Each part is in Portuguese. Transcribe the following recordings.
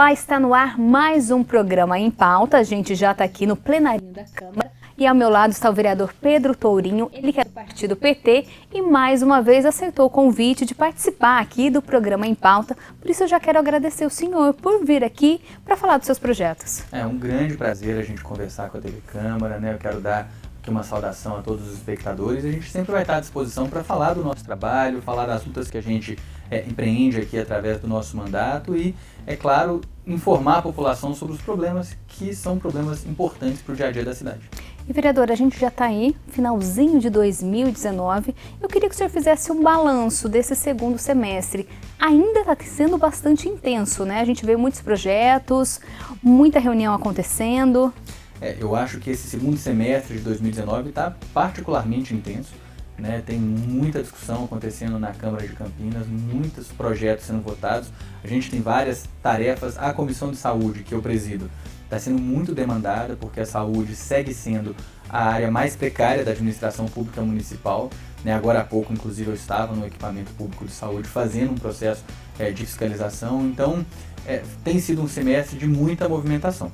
Olá, está no ar mais um programa em pauta. A gente já está aqui no plenarinho da Câmara e ao meu lado está o vereador Pedro Tourinho, ele que é do partido PT e mais uma vez aceitou o convite de participar aqui do programa em pauta. Por isso eu já quero agradecer o senhor por vir aqui para falar dos seus projetos. É um grande prazer a gente conversar com a TV Câmara, né? Eu quero dar aqui uma saudação a todos os espectadores. A gente sempre vai estar à disposição para falar do nosso trabalho, falar das lutas que a gente empreende aqui através do nosso mandato e, é claro, informar a população sobre os problemas que são problemas importantes para o dia a dia da cidade. E vereador, a gente já está aí, finalzinho de 2019, eu queria que o senhor fizesse um balanço desse segundo semestre. Ainda está sendo bastante intenso, né? A gente vê muitos projetos, muita reunião acontecendo. Eu acho que esse segundo semestre de 2019 está particularmente intenso, né? Tem muita discussão acontecendo na Câmara de Campinas, muitos projetos sendo votados. A gente tem várias tarefas. A Comissão de Saúde, que eu presido, está sendo muito demandada, porque a saúde segue sendo a área mais precária da administração pública municipal, né? Agora há pouco, inclusive, eu estava no equipamento público de saúde fazendo um processo de fiscalização. Então, tem sido um semestre de muita movimentação.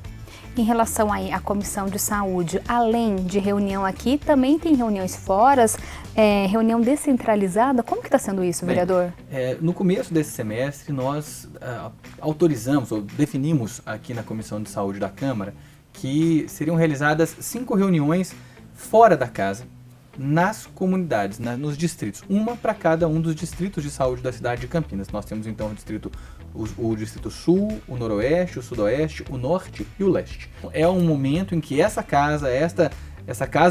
Em relação aí à Comissão de Saúde, além de reunião aqui, também tem reuniões fora, reunião descentralizada. Como que está sendo isso, vereador? No começo desse semestre, nós autorizamos ou definimos aqui na Comissão de Saúde da Câmara que seriam realizadas 5 reuniões fora da casa, nas comunidades, nos distritos, uma para cada um dos distritos de saúde da cidade de Campinas. Nós temos então o distrito sul, o noroeste, o sudoeste, o norte e o leste. É um momento em que essa casa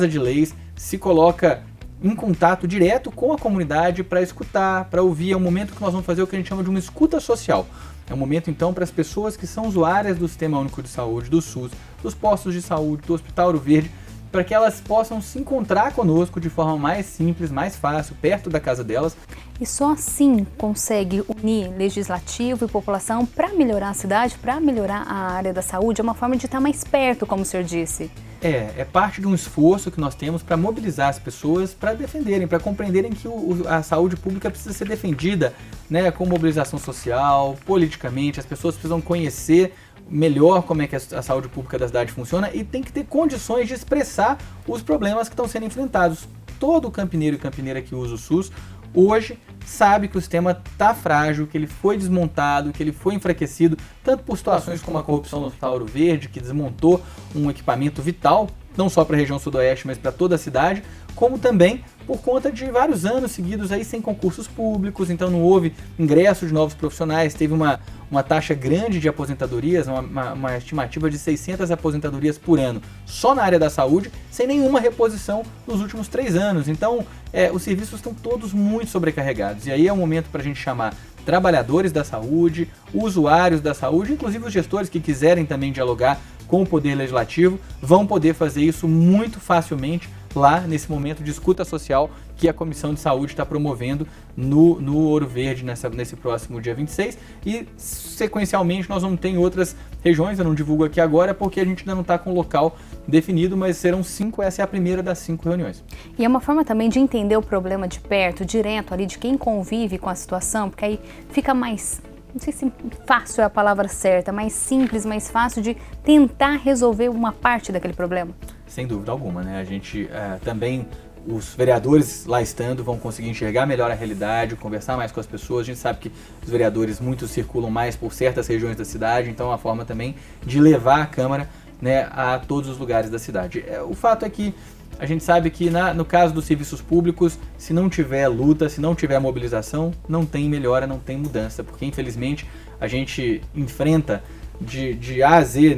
de leis se coloca em contato direto com a comunidade para escutar, para ouvir. É um momento que nós vamos fazer o que a gente chama de uma escuta social. É um momento então para as pessoas que são usuárias do Sistema Único de Saúde, do SUS, dos postos de saúde, do Hospital Ouro Verde, para que elas possam se encontrar conosco de forma mais simples, mais fácil, perto da casa delas. E só assim consegue unir legislativo e população para melhorar a cidade, para melhorar a área da saúde. É uma forma de estar mais perto, como o senhor disse. É parte de um esforço que nós temos para mobilizar as pessoas para defenderem, para compreenderem que a saúde pública precisa ser defendida, né, com mobilização social, politicamente. As pessoas precisam conhecer melhor como é que a saúde pública da cidade funciona e tem que ter condições de expressar os problemas que estão sendo enfrentados. Todo campineiro e campineira que usa o SUS hoje sabe que o sistema está frágil, que ele foi desmontado, que ele foi enfraquecido, tanto por situações como a corrupção no Hospital Ouro Verde, que desmontou um equipamento vital, não só para a região sudoeste, mas para toda a cidade, como também por conta de vários anos seguidos aí sem concursos públicos, então não houve ingresso de novos profissionais, teve uma taxa grande de aposentadorias, uma estimativa de 600 aposentadorias por ano, só na área da saúde, sem nenhuma reposição nos últimos 3 anos. Então, os serviços estão todos muito sobrecarregados, e aí é um momento para a gente chamar trabalhadores da saúde, usuários da saúde, inclusive os gestores que quiserem também dialogar com o Poder Legislativo, vão poder fazer isso muito facilmente lá nesse momento de escuta social que a Comissão de Saúde está promovendo no Ouro Verde nesse próximo dia 26 e sequencialmente nós vamos ter em outras regiões, eu não divulgo aqui agora porque a gente ainda não está com o local definido, mas serão 5, essa é a primeira das 5 reuniões. E é uma forma também de entender o problema de perto, direto ali, de quem convive com a situação, porque aí fica mais, não sei se fácil é a palavra certa, mais simples, mais fácil de tentar resolver uma parte daquele problema. Sem dúvida alguma, né? A gente também, os vereadores lá estando, vão conseguir enxergar melhor a realidade, conversar mais com as pessoas. A gente sabe que os vereadores muitos circulam mais por certas regiões da cidade, então é uma forma também de levar a Câmara, né, a todos os lugares da cidade. O fato é que a gente sabe que no caso dos serviços públicos, se não tiver luta, se não tiver mobilização, não tem melhora, não tem mudança, porque infelizmente a gente enfrenta de A a Z,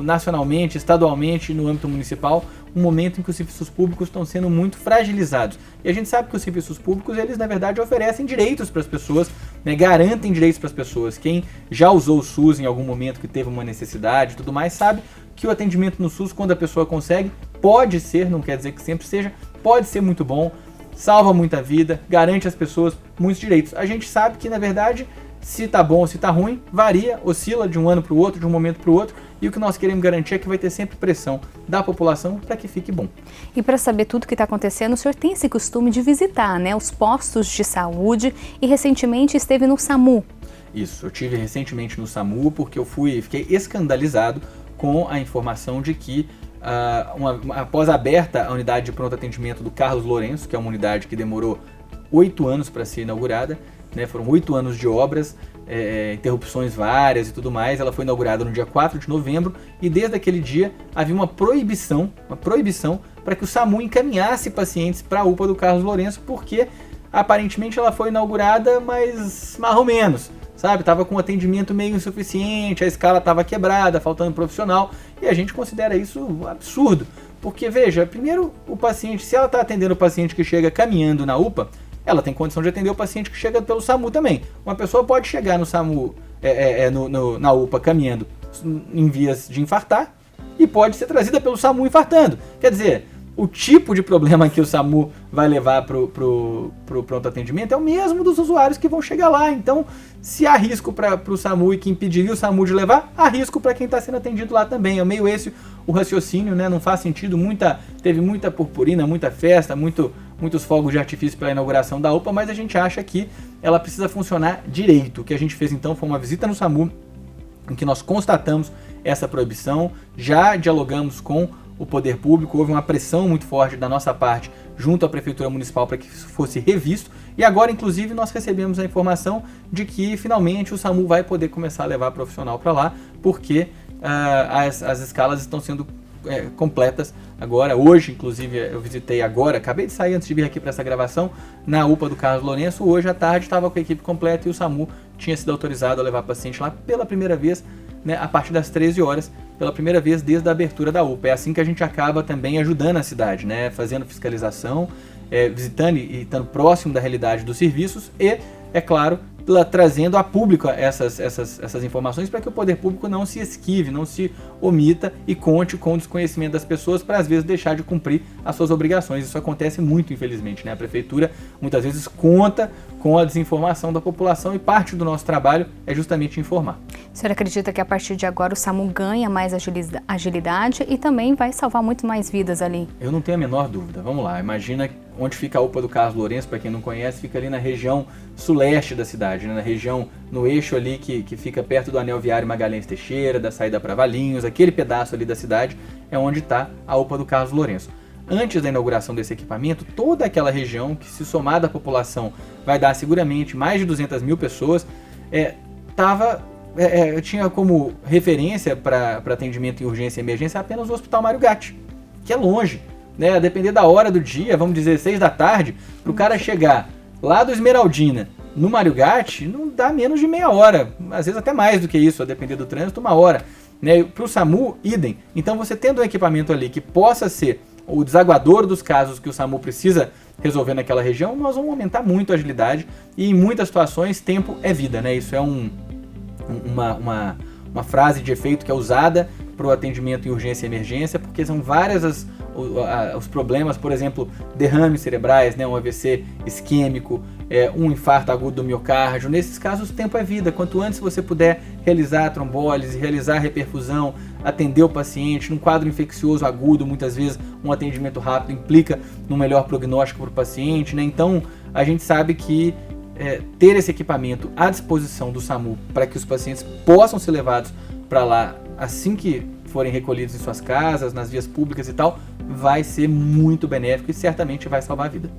nacionalmente, estadualmente, no âmbito municipal, um momento em que os serviços públicos estão sendo muito fragilizados. E a gente sabe que os serviços públicos, eles na verdade oferecem direitos para as pessoas, né, garantem direitos para as pessoas. Quem já usou o SUS em algum momento que teve uma necessidade e tudo mais, sabe que o atendimento no SUS, quando a pessoa consegue, pode ser, não quer dizer que sempre seja, pode ser muito bom, salva muita vida, garante às pessoas muitos direitos. A gente sabe que na verdade, se tá bom ou se tá ruim, varia, oscila de um ano para o outro, de um momento para o outro, e o que nós queremos garantir é que vai ter sempre pressão da população para que fique bom. E para saber tudo o que está acontecendo, o senhor tem esse costume de visitar, né, os postos de saúde e recentemente esteve no SAMU. Isso, eu tive recentemente no SAMU porque fiquei escandalizado com a informação de que após aberta a unidade de pronto atendimento do Carlos Lourenço, que é uma unidade que demorou 8 anos para ser inaugurada, né, foram 8 anos de obras, interrupções várias e tudo mais. Ela foi inaugurada no dia 4 de novembro e desde aquele dia havia uma proibição para que o SAMU encaminhasse pacientes para a UPA do Carlos Lourenço, porque aparentemente ela foi inaugurada, mas mais ou menos, sabe? Tava com um atendimento meio insuficiente, a escala estava quebrada, faltando profissional, e a gente considera isso absurdo. Porque, veja, primeiro, o paciente, se ela está atendendo o paciente que chega caminhando na UPA, ela tem condição de atender o paciente que chega pelo SAMU também. Uma pessoa pode chegar no SAMU, na UPA caminhando em vias de infartar, e pode ser trazida pelo SAMU infartando. Quer dizer, o tipo de problema que o SAMU vai levar pro pronto atendimento é o mesmo dos usuários que vão chegar lá. Então, se há risco para o SAMU e que impediria o SAMU de levar, há risco para quem está sendo atendido lá também. É meio esse o raciocínio, né? Não faz sentido. Teve muita purpurina, muita festa, muitos fogos de artifício pela inauguração da UPA, mas a gente acha que ela precisa funcionar direito. O que a gente fez então foi uma visita no SAMU, em que nós constatamos essa proibição, já dialogamos com o poder público, houve uma pressão muito forte da nossa parte junto à Prefeitura Municipal para que isso fosse revisto, e agora inclusive nós recebemos a informação de que finalmente o SAMU vai poder começar a levar profissional para lá, porque as escalas estão sendo completas agora. Hoje inclusive eu visitei agora, acabei de sair antes de vir aqui para essa gravação, na UPA do Carlos Lourenço. Hoje à tarde estava com a equipe completa e o SAMU tinha sido autorizado a levar paciente lá pela primeira vez, né, a partir das 13 horas, pela primeira vez desde a abertura da UPA. É assim que a gente acaba também ajudando a cidade, né, fazendo fiscalização, visitando e estando próximo da realidade dos serviços e, é claro, trazendo a público essas informações para que o poder público não se esquive, não se omita e conte com o desconhecimento das pessoas para às vezes deixar de cumprir as suas obrigações. Isso acontece muito, infelizmente, né? A prefeitura muitas vezes conta com a desinformação da população e parte do nosso trabalho é justamente informar. O senhor acredita que a partir de agora o SAMU ganha mais agilidade e também vai salvar muito mais vidas ali? Eu não tenho a menor dúvida. Vamos lá, imagina onde fica a UPA do Carlos Lourenço, para quem não conhece, fica ali na região suleste da cidade, né? Na região, no eixo ali que fica perto do anel viário Magalhães Teixeira, da saída para Valinhos, aquele pedaço ali da cidade é onde está a UPA do Carlos Lourenço. Antes da inauguração desse equipamento, toda aquela região, que se somada à população vai dar seguramente mais de 200 mil pessoas, tinha como referência para atendimento em urgência e emergência apenas o Hospital Mário Gatti, que é longe, né? A depender da hora do dia, vamos dizer 6 da tarde, para o cara chegar lá do Esmeraldina no Mário Gatti, não dá menos de meia hora, às vezes até mais do que isso, a depender do trânsito, 1 hora. Né? Para o SAMU, idem. Então você tendo um equipamento ali que possa ser o desaguador dos casos que o SAMU precisa resolver naquela região, nós vamos aumentar muito a agilidade e em muitas situações tempo é vida, né? Isso é uma frase de efeito que é usada para o atendimento em urgência e emergência, porque são várias os problemas, por exemplo, derrames cerebrais, né? Um AVC isquêmico, um infarto agudo do miocárdio. Nesses casos o tempo é vida. Quanto antes você puder realizar a trombólise, realizar a reperfusão, atender o paciente num quadro infeccioso agudo, muitas vezes um atendimento rápido implica num melhor prognóstico para o paciente, né? Então a gente sabe que ter esse equipamento à disposição do SAMU para que os pacientes possam ser levados para lá assim que forem recolhidos em suas casas, nas vias públicas e tal, vai ser muito benéfico e certamente vai salvar a vida.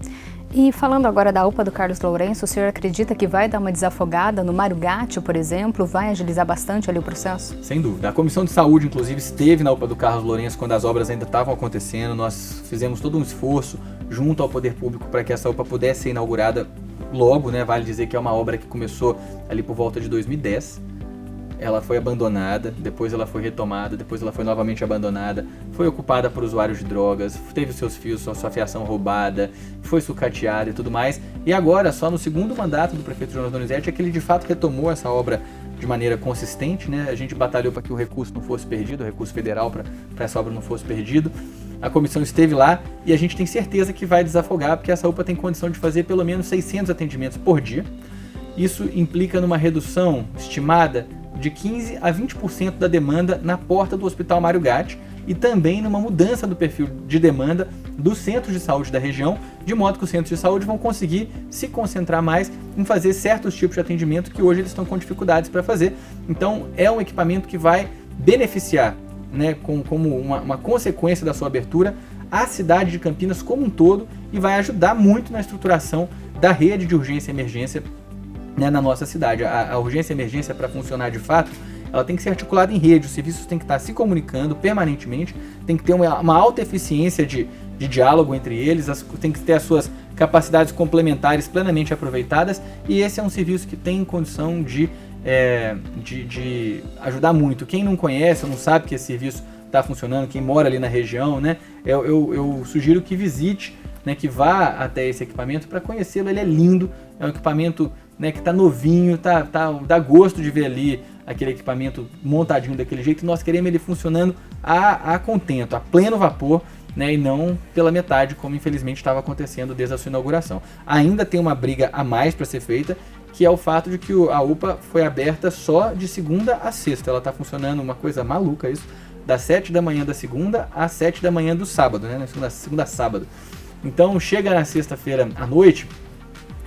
E falando agora da UPA do Carlos Lourenço, o senhor acredita que vai dar uma desafogada no Mário Gatti, por exemplo? Vai agilizar bastante ali o processo? Sem dúvida. A Comissão de Saúde, inclusive, esteve na UPA do Carlos Lourenço quando as obras ainda estavam acontecendo. Nós fizemos todo um esforço junto ao poder público para que essa UPA pudesse ser inaugurada logo, né? Vale dizer que é uma obra que começou ali por volta de 2010. Ela foi abandonada, depois ela foi retomada, depois ela foi novamente abandonada, foi ocupada por usuários de drogas, teve os seus fios, sua fiação roubada, foi sucateada e tudo mais. E agora, só no segundo mandato do prefeito Jonas Donizete, é que ele de fato retomou essa obra de maneira consistente, né? A gente batalhou para que o recurso não fosse perdido, o recurso federal para essa obra não fosse perdido. A comissão esteve lá e a gente tem certeza que vai desafogar, porque essa UPA tem condição de fazer pelo menos 600 atendimentos por dia. Isso implica numa redução estimada de 15% a 20% da demanda na porta do Hospital Mário Gatti, e também numa mudança do perfil de demanda dos centros de saúde da região, de modo que os centros de saúde vão conseguir se concentrar mais em fazer certos tipos de atendimento que hoje eles estão com dificuldades para fazer. Então é um equipamento que vai beneficiar, né, como uma consequência da sua abertura, a cidade de Campinas como um todo, e vai ajudar muito na estruturação da rede de urgência e emergência, né, na nossa cidade. A urgência e emergência, para funcionar de fato, ela tem que ser articulada em rede, os serviços têm que estar se comunicando permanentemente, tem que ter uma alta eficiência de diálogo entre eles, tem que ter as suas capacidades complementares plenamente aproveitadas, e esse é um serviço que tem condição de ajudar muito. Quem não conhece, não sabe que esse serviço está funcionando, quem mora ali na região, né, eu sugiro que visite, né, que vá até esse equipamento para conhecê-lo. Ele é lindo, é um equipamento, né, que está novinho, dá gosto de ver ali aquele equipamento montadinho daquele jeito, e nós queremos ele funcionando a contento, a pleno vapor, né, e não pela metade, como infelizmente estava acontecendo desde a sua inauguração. Ainda tem uma briga a mais para ser feita, que é o fato de que a UPA foi aberta só de segunda a sexta. Ela está funcionando, uma coisa maluca isso, das 7 da manhã da segunda às 7 da manhã do sábado, né, segunda a sábado. Então chega na sexta-feira à noite,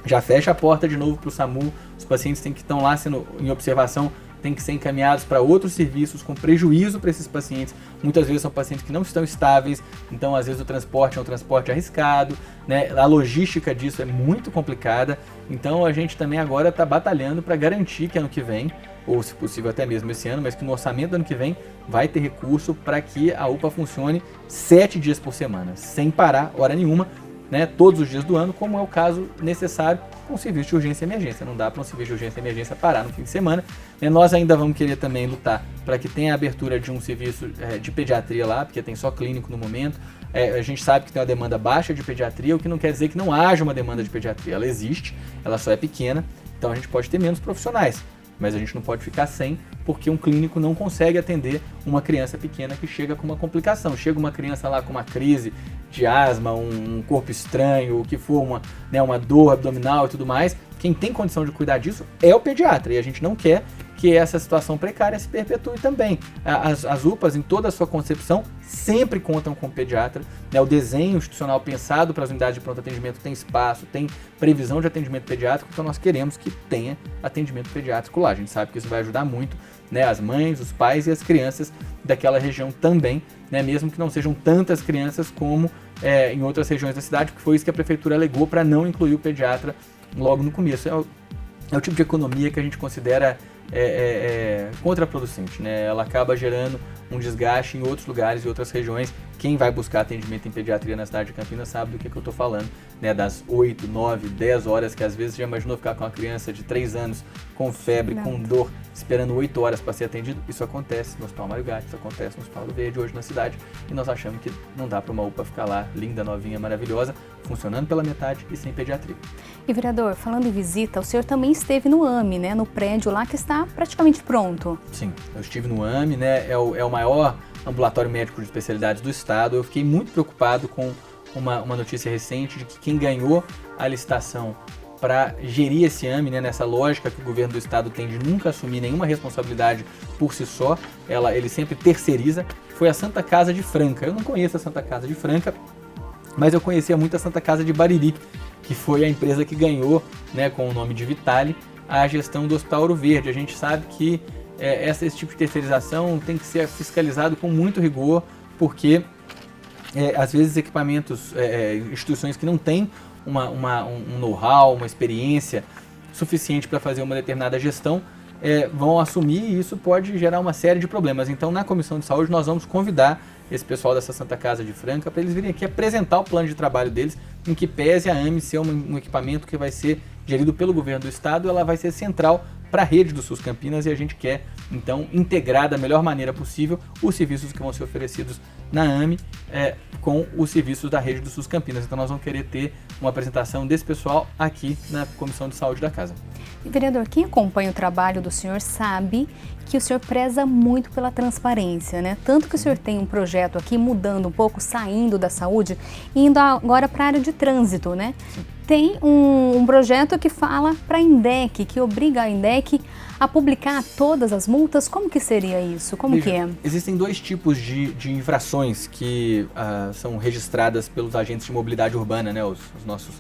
já fecha a porta de novo para o SAMU, os pacientes que estão lá sendo em observação têm que ser encaminhados para outros serviços com prejuízo para esses pacientes. Muitas vezes são pacientes que não estão estáveis, então às vezes o transporte é um transporte arriscado, né? A logística disso é muito complicada, então a gente também agora está batalhando para garantir que ano que vem, ou se possível até mesmo esse ano, mas que no orçamento do ano que vem vai ter recurso para que a UPA funcione 7 dias por semana, sem parar hora nenhuma, né, todos os dias do ano, como é o caso necessário com o serviço de urgência e emergência. Não dá para um serviço de urgência e emergência parar no fim de semana. Nós ainda vamos querer também lutar para que tenha a abertura de um serviço de pediatria lá, porque tem só clínico no momento. A gente sabe que tem uma demanda baixa de pediatria, o que não quer dizer que não haja uma demanda de pediatria. Ela existe, ela só é pequena, então a gente pode ter menos profissionais, mas a gente não pode ficar sem, porque um clínico não consegue atender uma criança pequena que chega com uma complicação. Chega uma criança lá com uma crise de asma, um corpo estranho, o que for, uma dor abdominal e tudo mais. Quem tem condição de cuidar disso é o pediatra, e a gente não quer que essa situação precária se perpetue também. As UPAs, em toda a sua concepção, sempre contam com o pediatra, né? O desenho institucional pensado para as unidades de pronto atendimento tem espaço, tem previsão de atendimento pediátrico, então nós queremos que tenha atendimento pediátrico lá. A gente sabe que isso vai ajudar muito, né, as mães, os pais e as crianças daquela região também, né, mesmo que não sejam tantas crianças como em outras regiões da cidade, porque foi isso que a prefeitura alegou para não incluir o pediatra logo no começo. É o tipo de economia que a gente considera contraproducente, né? Ela acaba gerando um desgaste em outros lugares e outras regiões. Quem vai buscar atendimento em pediatria na cidade de Campinas sabe do que eu estou falando, né? Das 8, 9, 10 horas, que às vezes já imaginou ficar com uma criança de 3 anos com febre, com dor, esperando 8 horas para ser atendido. Isso acontece no Hospital Mário Gatti, isso acontece no Hospital do Verde hoje na cidade, e nós achamos que não dá para uma UPA ficar lá, linda, novinha, maravilhosa, funcionando pela metade e sem pediatria. E vereador, falando em visita, o senhor também esteve no AME, né, no prédio lá que está praticamente pronto. Sim, eu estive no AME, né, é o maior ambulatório médico de especialidades do estado. Eu fiquei muito preocupado com uma notícia recente de que quem ganhou a licitação para gerir esse AME, né, nessa lógica que o governo do estado tem de nunca assumir nenhuma responsabilidade por si só, ele sempre terceiriza, foi a Santa Casa de Franca. Eu não conheço a Santa Casa de Franca, mas eu conhecia muito a Santa Casa de Bariri, que foi a empresa que ganhou, né, com o nome de Vitale, a gestão do Hospital Ouro Verde. A gente sabe que esse tipo de terceirização tem que ser fiscalizado com muito rigor, porque às vezes equipamentos, instituições que não têm um know-how, uma experiência suficiente para fazer uma determinada gestão, vão assumir, e isso pode gerar uma série de problemas. Então, na Comissão de Saúde, nós vamos convidar esse pessoal dessa Santa Casa de Franca para eles virem aqui apresentar o plano de trabalho deles, em que pese a AME ser um equipamento que vai ser gerido pelo governo do estado, ela vai ser central para a rede do SUS Campinas, e a gente quer, então, integrar da melhor maneira possível os serviços que vão ser oferecidos na AME com os serviços da rede do SUS Campinas. Então nós vamos querer ter uma apresentação desse pessoal aqui na Comissão de Saúde da Casa. E, vereador, quem acompanha o trabalho do senhor sabe que o senhor preza muito pela transparência, né? Tanto que o senhor tem um projeto aqui mudando um pouco, saindo da saúde e indo agora para a área de trânsito, né? tem um projeto que fala para a INDEC, que obriga a INDEC a publicar todas as multas. Como que seria isso? Como que é? Existem dois tipos de infrações que são registradas pelos agentes de mobilidade urbana, né, os nossos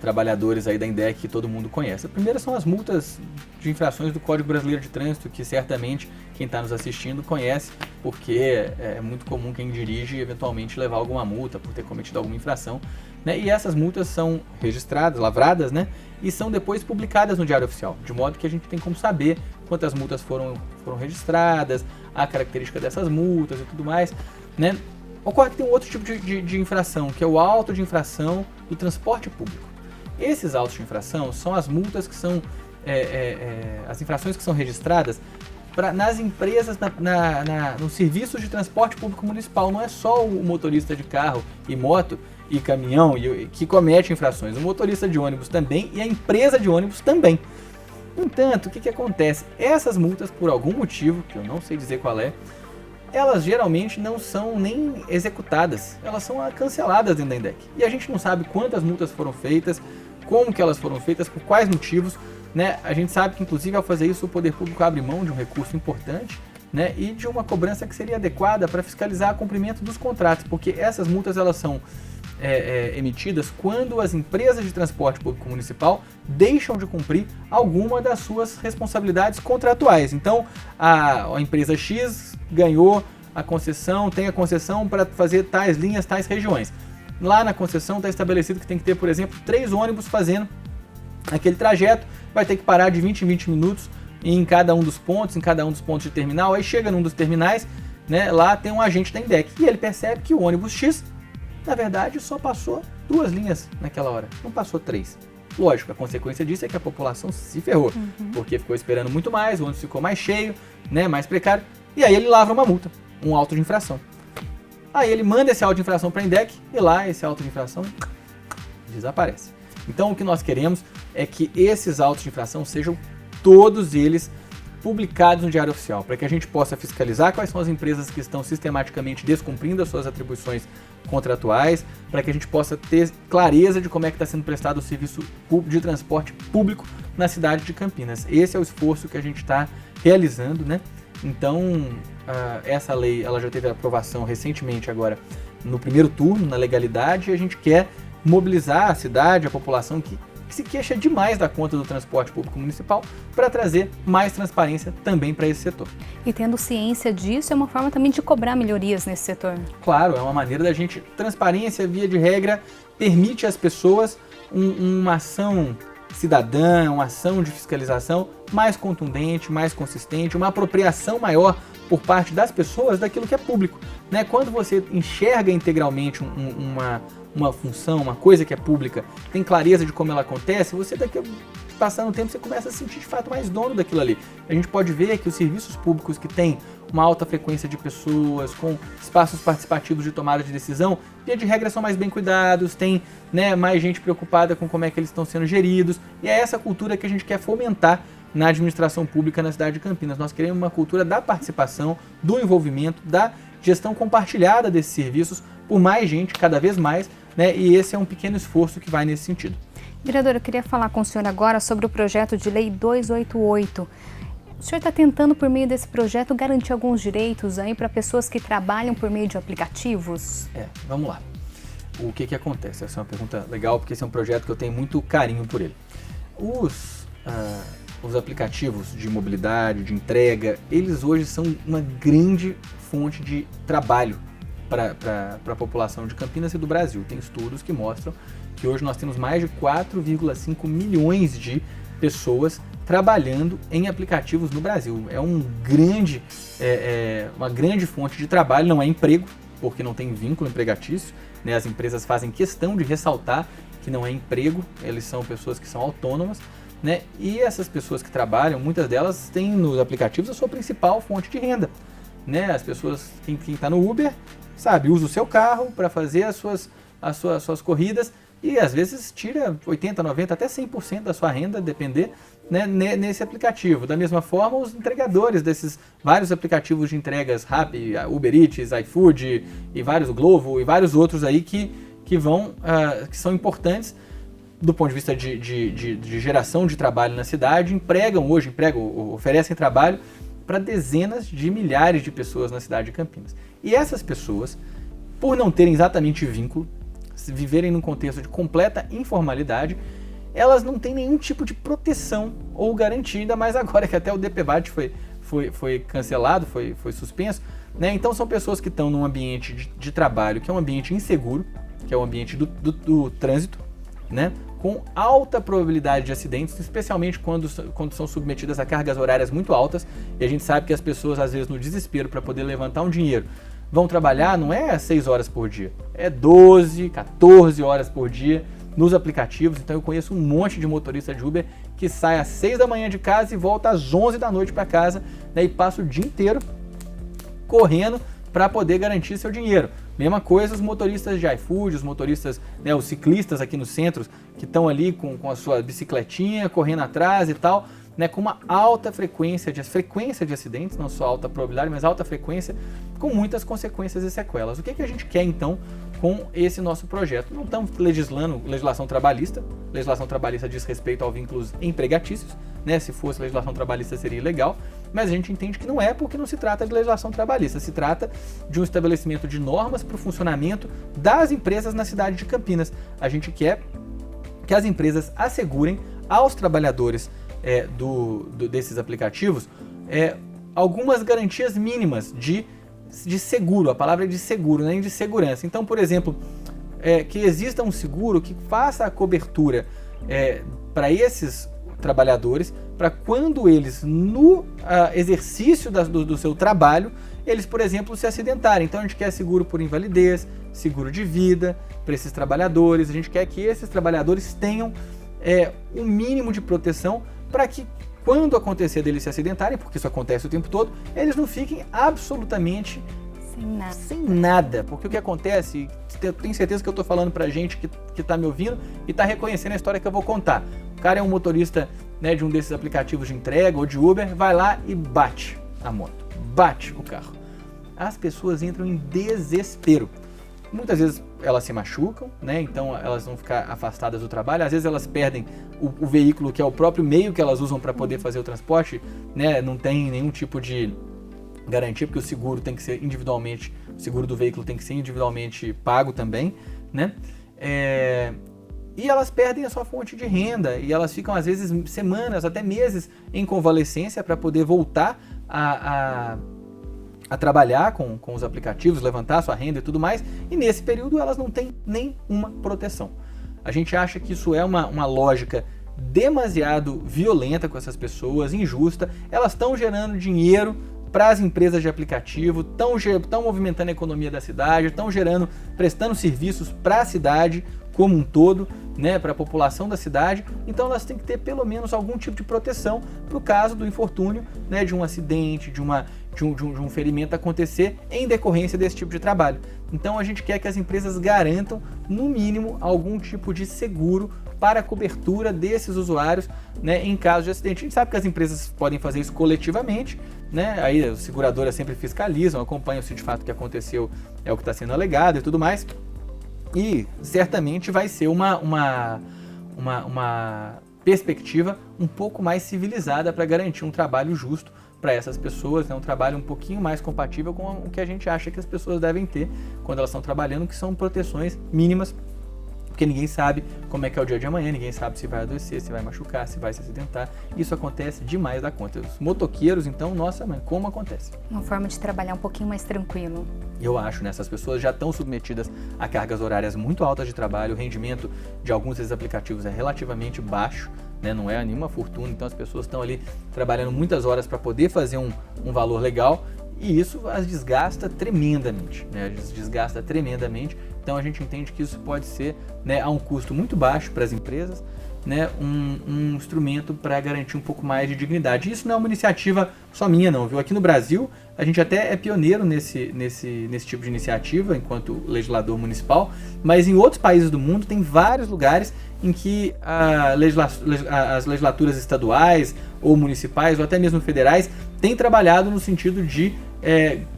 trabalhadores aí da INDEC que todo mundo conhece. A primeira são as multas de infrações do Código Brasileiro de Trânsito, que certamente quem está nos assistindo conhece, porque é muito comum quem dirige eventualmente levar alguma multa por ter cometido alguma infração, né? E essas multas são registradas, lavradas, né? E são depois publicadas no Diário Oficial, de modo que a gente tem como saber quantas multas foram registradas, a característica dessas multas e tudo mais, né? Ocorre que tem um outro tipo de infração, que é o auto de infração do transporte público. Esses autos de infração são as multas que são, as infrações que são registradas nas empresas, nos serviços de transporte público municipal. Não é só o motorista de carro e moto e caminhão que comete infrações, o motorista de ônibus também e a empresa de ônibus também. No entanto, o que acontece? Essas multas, por algum motivo, que eu não sei dizer qual é, elas geralmente não são nem executadas, elas são canceladas dentro da INDEC. E a gente não sabe quantas multas foram feitas, como que elas foram feitas, por quais motivos, né? A gente sabe que, inclusive, ao fazer isso, o poder público abre mão de um recurso importante, né? E de uma cobrança que seria adequada para fiscalizar o cumprimento dos contratos, porque essas multas elas são emitidas quando as empresas de transporte público municipal deixam de cumprir alguma das suas responsabilidades contratuais. Então, a empresa X ganhou a concessão, tem a concessão para fazer tais linhas, tais regiões. Lá na concessão está estabelecido que tem que ter, por exemplo, 3 ônibus fazendo aquele trajeto, vai ter que parar de 20 em 20 minutos em cada um dos pontos, de terminal. Aí chega num dos terminais, né, lá tem um agente da INDEC e ele percebe que o ônibus X, na verdade, só passou 2 linhas naquela hora, não passou 3. Lógico, a consequência disso é que a população se ferrou, porque ficou esperando muito mais, o ônibus ficou mais cheio, né, mais precário, e aí ele lavra uma multa, um auto de infração. Aí ele manda esse auto de infração para a INDEC e lá esse auto de infração desaparece. Então o que nós queremos é que esses autos de infração sejam todos eles publicados no Diário Oficial, para que a gente possa fiscalizar quais são as empresas que estão sistematicamente descumprindo as suas atribuições contratuais, para que a gente possa ter clareza de como é que está sendo prestado o serviço de transporte público na cidade de Campinas. Esse é o esforço que a gente está realizando, né? Então, essa lei ela já teve aprovação recentemente agora no primeiro turno, na legalidade, e a gente quer mobilizar a cidade, a população que se queixa demais da conta do transporte público municipal para trazer mais transparência também para esse setor. E tendo ciência disso, é uma forma também de cobrar melhorias nesse setor. Claro, é uma maneira da gente... Transparência, via de regra, permite às pessoas uma ação cidadã, uma ação de fiscalização mais contundente, mais consistente, uma apropriação maior por parte das pessoas daquilo que é público, né? Quando você enxerga integralmente uma função, uma coisa que é pública, tem clareza de como ela acontece, você daqui a passando o tempo você começa a se sentir de fato mais dono daquilo ali. A gente pode ver que os serviços públicos que têm uma alta frequência de pessoas, com espaços participativos de tomada de decisão, via de regra são mais bem cuidados, tem, né, mais gente preocupada com como é que eles estão sendo geridos, e é essa cultura que a gente quer fomentar na administração pública na cidade de Campinas. Nós queremos uma cultura da participação, do envolvimento, da gestão compartilhada desses serviços por mais gente, cada vez mais, né? E esse é um pequeno esforço que vai nesse sentido. Vereador, eu queria falar com o senhor agora sobre o projeto de lei 288. O senhor está tentando, por meio desse projeto, garantir alguns direitos aí para pessoas que trabalham por meio de aplicativos? Vamos lá. O que acontece? Essa é uma pergunta legal, porque esse é um projeto que eu tenho muito carinho por ele. Os aplicativos de mobilidade, de entrega, eles hoje são uma grande fonte de trabalho para a população de Campinas e do Brasil. Tem estudos que mostram que hoje nós temos mais de 4,5 milhões de pessoas trabalhando em aplicativos no Brasil. É uma grande fonte de trabalho, não é emprego, porque não tem vínculo empregatício, né? As empresas fazem questão de ressaltar que não é emprego, eles são pessoas que são autônomas, né? E essas pessoas que trabalham, muitas delas têm nos aplicativos a sua principal fonte de renda, né? As pessoas, quem está no Uber, sabe, usa o seu carro para fazer as suas corridas e às vezes tira 80%, 90%, até 100% da sua renda, depender, né, nesse aplicativo. Da mesma forma, os entregadores desses vários aplicativos de entregas, Rappi, Uber Eats, iFood e vários Glovo e vários outros aí que são importantes do ponto de vista de geração de trabalho na cidade, oferecem trabalho para dezenas de milhares de pessoas na cidade de Campinas. E essas pessoas, por não terem exatamente vínculo, viverem num contexto de completa informalidade, elas não têm nenhum tipo de proteção ou garantia, ainda mais agora que até o DPVAT foi cancelado, foi suspenso, né? Então são pessoas que estão num ambiente de trabalho que é um ambiente inseguro, que é o ambiente do trânsito, né? Com alta probabilidade de acidentes, especialmente quando são submetidas a cargas horárias muito altas, e a gente sabe que as pessoas, às vezes, no desespero para poder levantar um dinheiro, vão trabalhar não é 6 horas por dia, é 12, 14 horas por dia nos aplicativos. Então eu conheço um monte de motorista de Uber que sai às 6 da manhã de casa e volta às 11 da noite para casa, né, e passa o dia inteiro correndo para poder garantir seu dinheiro. Mesma coisa os motoristas de iFood, os motoristas, né, os ciclistas aqui nos centros que estão ali com a sua bicicletinha, correndo atrás e tal, né, com uma alta frequência de acidentes, não só alta probabilidade, mas alta frequência, com muitas consequências e sequelas. O que a gente quer então com esse nosso projeto? Não estamos legislando legislação trabalhista diz respeito a vínculos empregatícios, né? Se fosse legislação trabalhista seria ilegal, mas a gente entende que não é, porque não se trata de legislação trabalhista, se trata de um estabelecimento de normas para o funcionamento das empresas na cidade de Campinas. A gente quer que as empresas assegurem aos trabalhadores desses aplicativos algumas garantias mínimas de seguro. A palavra é de seguro, nem de segurança. Então, por exemplo, que exista um seguro que faça a cobertura para esses trabalhadores, para quando eles, no exercício do seu trabalho, eles, por exemplo, se acidentarem. Então, a gente quer seguro por invalidez, seguro de vida para esses trabalhadores. A gente quer que esses trabalhadores tenham um mínimo de proteção para que, quando acontecer deles se acidentarem, porque isso acontece o tempo todo, eles não fiquem absolutamente sem nada. Porque o que acontece, eu tenho certeza que eu estou falando para gente que está me ouvindo e está reconhecendo a história que eu vou contar. O cara é um motorista, né, de um desses aplicativos de entrega ou de Uber, vai lá e bate a moto, bate o carro. As pessoas entram em desespero. Muitas vezes elas se machucam, né? Então elas vão ficar afastadas do trabalho. Às vezes elas perdem o veículo, que é o próprio meio que elas usam para poder fazer o transporte, né? Não tem nenhum tipo de garantia, porque o seguro tem que ser individualmente, o seguro do veículo tem que ser individualmente pago também, né? E elas perdem a sua fonte de renda e elas ficam às vezes semanas, até meses em convalescência para poder voltar a trabalhar com os aplicativos, levantar sua renda e tudo mais, e nesse período elas não têm nenhuma proteção. A gente acha que isso é uma lógica demasiado violenta com essas pessoas, injusta. Elas estão gerando dinheiro para as empresas de aplicativo, estão movimentando a economia da cidade, estão prestando serviços para a cidade como um todo, né, para a população da cidade. Então elas têm que ter pelo menos algum tipo de proteção para o caso do infortúnio, né, de um acidente, de um ferimento acontecer em decorrência desse tipo de trabalho. Então a gente quer que as empresas garantam, no mínimo, algum tipo de seguro para a cobertura desses usuários, né, em caso de acidente. A gente sabe que as empresas podem fazer isso coletivamente, né? Aí as seguradoras sempre fiscalizam, acompanham se de fato o que aconteceu é o que está sendo alegado e tudo mais. E certamente vai ser uma perspectiva um pouco mais civilizada para garantir um trabalho justo para essas pessoas, né? Um trabalho um pouquinho mais compatível com o que a gente acha que as pessoas devem ter quando elas estão trabalhando, que são proteções mínimas, porque ninguém sabe como é que é o dia de amanhã, ninguém sabe se vai adoecer, se vai machucar, se vai se acidentar. Isso acontece demais da conta. Os motoqueiros, então, nossa mãe, como acontece? Uma forma de trabalhar um pouquinho mais tranquilo. Eu acho, né? Essas pessoas já estão submetidas a cargas horárias muito altas de trabalho, o rendimento de alguns desses aplicativos é relativamente baixo, né? Não é nenhuma fortuna, então as pessoas estão ali trabalhando muitas horas para poder fazer um valor legal, e isso as desgasta tremendamente, né? Desgasta tremendamente. Então a gente entende que isso pode ser, né, a um custo muito baixo para as empresas, né, um instrumento para garantir um pouco mais de dignidade. Isso não é uma iniciativa só minha não, viu? Aqui no Brasil a gente até é pioneiro nesse tipo de iniciativa enquanto legislador municipal, mas em outros países do mundo tem vários lugares em que as legislaturas estaduais ou municipais ou até mesmo federais têm trabalhado no sentido de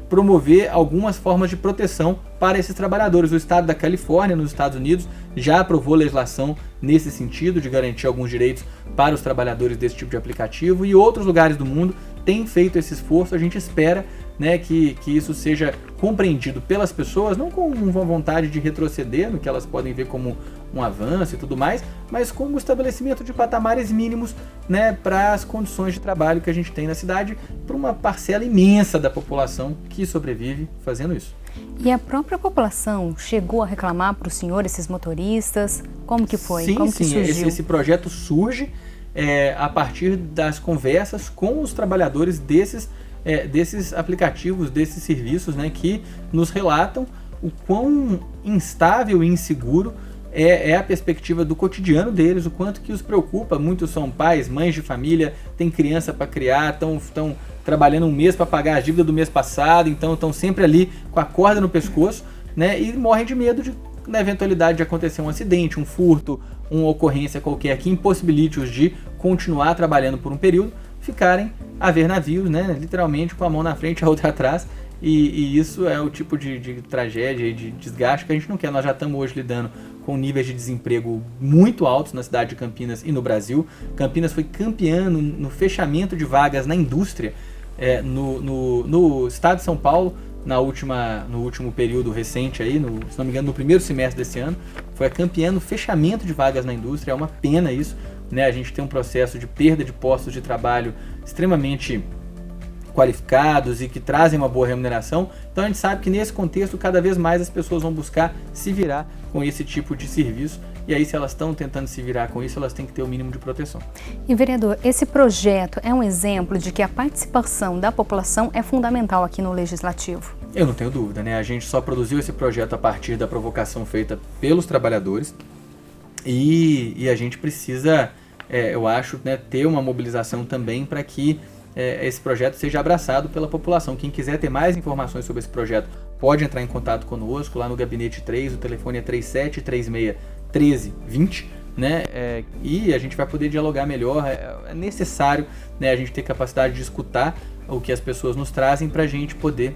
promover algumas formas de proteção para esses trabalhadores. O estado da Califórnia, nos Estados Unidos, já aprovou legislação nesse sentido, de garantir alguns direitos para os trabalhadores desse tipo de aplicativo, e outros lugares do mundo têm feito esse esforço. A gente espera, né, que isso seja compreendido pelas pessoas, não com uma vontade de retroceder no que elas podem ver como um avanço e tudo mais, mas como o estabelecimento de patamares mínimos, né, para as condições de trabalho que a gente tem na cidade, para uma parcela imensa da população que sobrevive fazendo isso. E a própria população chegou a reclamar para o senhor, esses motoristas? Como que foi? Sim, Como que surgiu? Esse projeto surge a partir das conversas com os trabalhadores desses aplicativos, desses serviços, né, que nos relatam o quão instável e inseguro é a perspectiva do cotidiano deles, o quanto que os preocupa. Muitos são pais, mães de família, têm criança para criar, estão trabalhando um mês para pagar a dívida do mês passado, então estão sempre ali com a corda no pescoço, né, e morrem de medo na eventualidade de acontecer um acidente, um furto, uma ocorrência qualquer que impossibilite-os de continuar trabalhando por um período, ficarem a ver navios, né, literalmente com a mão na frente e a outra atrás, e isso é o tipo de tragédia e de desgaste que a gente não quer. Nós já estamos hoje lidando com níveis de desemprego muito altos na cidade de Campinas e no Brasil. Campinas foi campeã no fechamento de vagas na indústria no estado de São Paulo, no último período recente, aí, se não me engano, no primeiro semestre desse ano, foi a campeã no fechamento de vagas na indústria. É uma pena isso, né? A gente tem um processo de perda de postos de trabalho extremamente qualificados e que trazem uma boa remuneração. Então a gente sabe que nesse contexto cada vez mais as pessoas vão buscar se virar com esse tipo de serviço, e aí se elas estão tentando se virar com isso, elas têm que ter o mínimo de proteção. E vereador, esse projeto é um exemplo de que a participação da população é fundamental aqui no Legislativo? Eu não tenho dúvida, né? A gente só produziu esse projeto a partir da provocação feita pelos trabalhadores, e a gente precisa, eu acho, né, ter uma mobilização também para que esse projeto seja abraçado pela população. Quem quiser ter mais informações sobre esse projeto pode entrar em contato conosco lá no Gabinete 3, o telefone é 3736-1320, né? E a gente vai poder dialogar melhor. É necessário, né, a gente ter capacidade de escutar o que as pessoas nos trazem para a gente poder,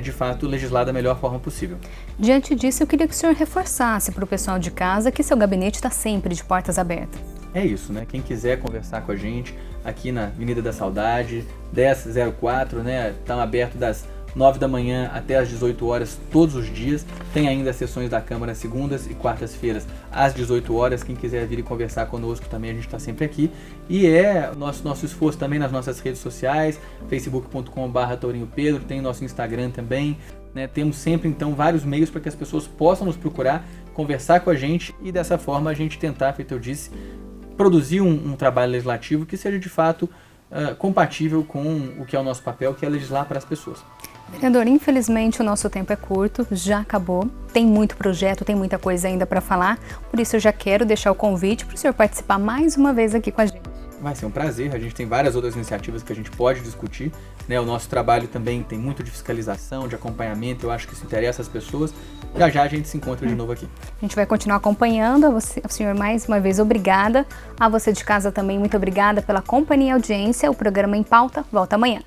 de fato, legislar da melhor forma possível. Diante disso, eu queria que o senhor reforçasse para o pessoal de casa que seu gabinete está sempre de portas abertas. É isso, né? Quem quiser conversar com a gente aqui na Avenida da Saudade, 1004, né? Estão abertos das 9 da manhã até as 18 horas todos os dias. Tem ainda as sessões da Câmara segundas e quartas-feiras às 18 horas. Quem quiser vir e conversar conosco também, a gente está sempre aqui. E nosso esforço também nas nossas redes sociais, facebook.com/tourinhopedro, tem nosso Instagram também, né? Temos sempre, então, vários meios para que as pessoas possam nos procurar, conversar com a gente e dessa forma a gente tentar, feito eu disse, produzir um trabalho legislativo que seja de fato compatível com o que é o nosso papel, que é legislar para as pessoas. Vereador, infelizmente o nosso tempo é curto, já acabou, tem muito projeto, tem muita coisa ainda para falar, por isso eu já quero deixar o convite para o senhor participar mais uma vez aqui com a gente. Vai ser um prazer, a gente tem várias outras iniciativas que a gente pode discutir, né? O nosso trabalho também tem muito de fiscalização, de acompanhamento, eu acho que isso interessa as pessoas. Já a gente se encontra de novo aqui. A gente vai continuar acompanhando, ao senhor mais uma vez obrigada, a você de casa também muito obrigada pela companhia e audiência, o programa Em Pauta volta amanhã.